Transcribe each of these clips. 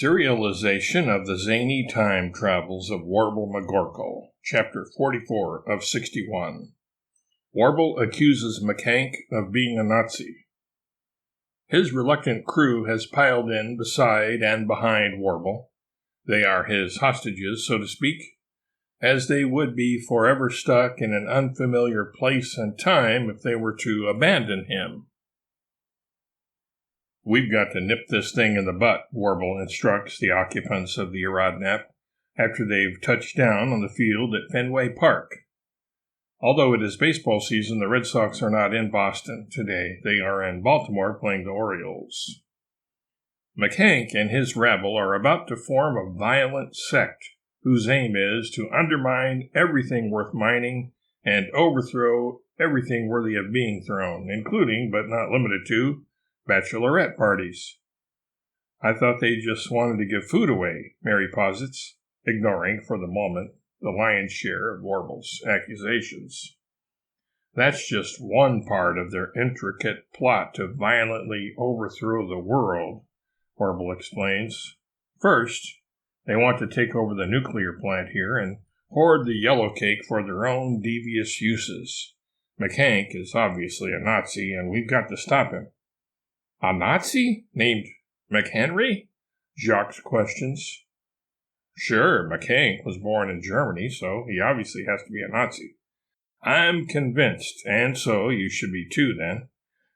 Serialization of the Zany Time Travels of Warble McGorkle, Chapter 44 of 61. Warble accuses McHank of being a Nazi. His reluctant crew has piled in beside and behind Warble. They are his hostages, so to speak, as they would be forever stuck in an unfamiliar place and time if they were to abandon him. "We've got to nip this thing in the butt," Warble instructs the occupants of the Aerodnap after they've touched down on the field at Fenway Park. Although it is baseball season, the Red Sox are not in Boston today. They are in Baltimore playing the Orioles. McHank and his rabble are about to form a violent sect whose aim is to undermine everything worth mining and overthrow everything worthy of being thrown, including, but not limited to, bachelorette parties. "I thought they just wanted to give food away," Mary posits, ignoring, for the moment, the lion's share of Warble's accusations. "That's just one part of their intricate plot to violently overthrow the world," Warble explains. "First, they want to take over the nuclear plant here and hoard the yellow cake for their own devious uses. McHank is obviously a Nazi, and we've got to stop him." "A Nazi? Named McHenry?" Jacques questions. "Sure, McHank was born in Germany, so he obviously has to be a Nazi. I'm convinced, and so you should be too then,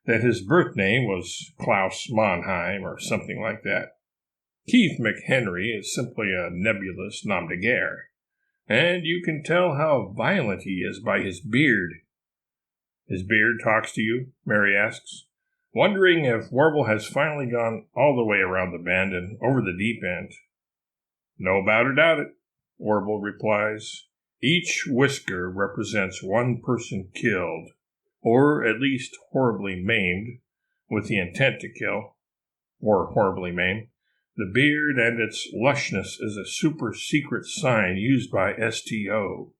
that his birth name was Klaus Mannheim or something like that. Keith McHenry is simply a nebulous nom de guerre, and you can tell how violent he is by his beard." "His beard talks to you?" Mary asks, wondering if Warble has finally gone all the way around the bend and over the deep end. "No doubt it," Warble replies. "Each whisker represents one person killed, or at least horribly maimed, with the intent to kill, or horribly maimed. The beard and its lushness is a super-secret sign used by STO.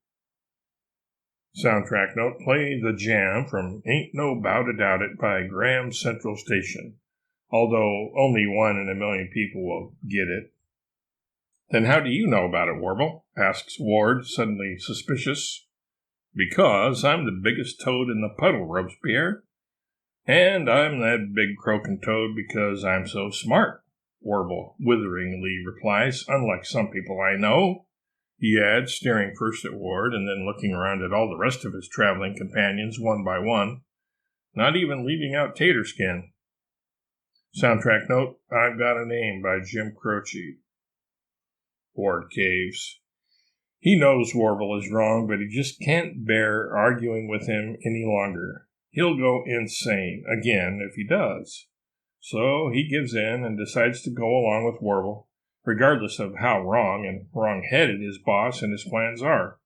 Soundtrack note, play The Jam from Ain't No Bow to Doubt It by Graham Central Station, although only 1 in a million people will get it. "Then how do you know about it, Warble?" asks Ward, suddenly suspicious. "Because I'm the biggest toad in the puddle, Robespierre. And I'm that big croaking toad because I'm so smart," Warble witheringly replies, "unlike some people I know," he adds, staring first at Ward and then looking around at all the rest of his traveling companions one by one, not even leaving out Taterskin. Soundtrack note, I've Got a Name by Jim Croce. Ward caves. He knows Warble is wrong, but he just can't bear arguing with him any longer. He'll go insane again if he does. So he gives in and decides to go along with Warble, regardless of how wrong and wrong-headed his boss and his plans are.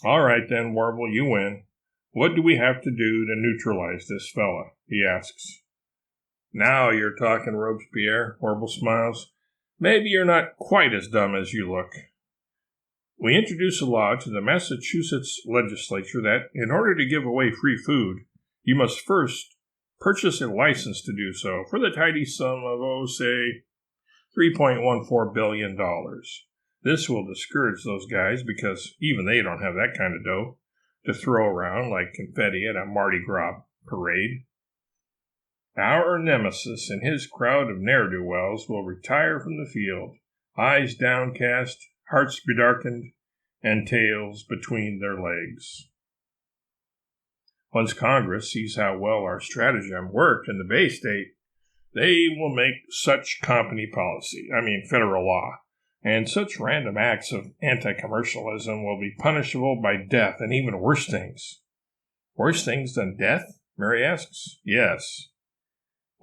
"All right then, Warble, you win. What do we have to do to neutralize this fella?" he asks. "Now you're talking, Robespierre," Warble smiles. "Maybe you're not quite as dumb as you look. We introduce a law to the Massachusetts legislature that, in order to give away free food, you must first purchase a license to do so for the tidy sum of, say, $3.14 billion. This will discourage those guys because even they don't have that kind of dough to throw around like confetti at a Mardi Gras parade. Our nemesis and his crowd of ne'er-do-wells will retire from the field, eyes downcast, hearts bedarkened, and tails between their legs. Once Congress sees how well our stratagem worked in the Bay State, they will make such federal law, and such random acts of anti-commercialism will be punishable by death and even worse things." "Worse things than death?" Mary asks. "Yes.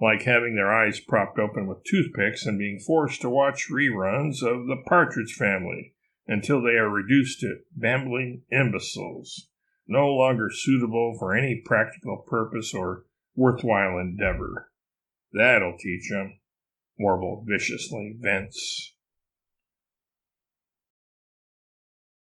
Like having their eyes propped open with toothpicks and being forced to watch reruns of The Partridge Family until they are reduced to babbling imbeciles, no longer suitable for any practical purpose or worthwhile endeavor. That'll teach 'em," Warble viciously vents.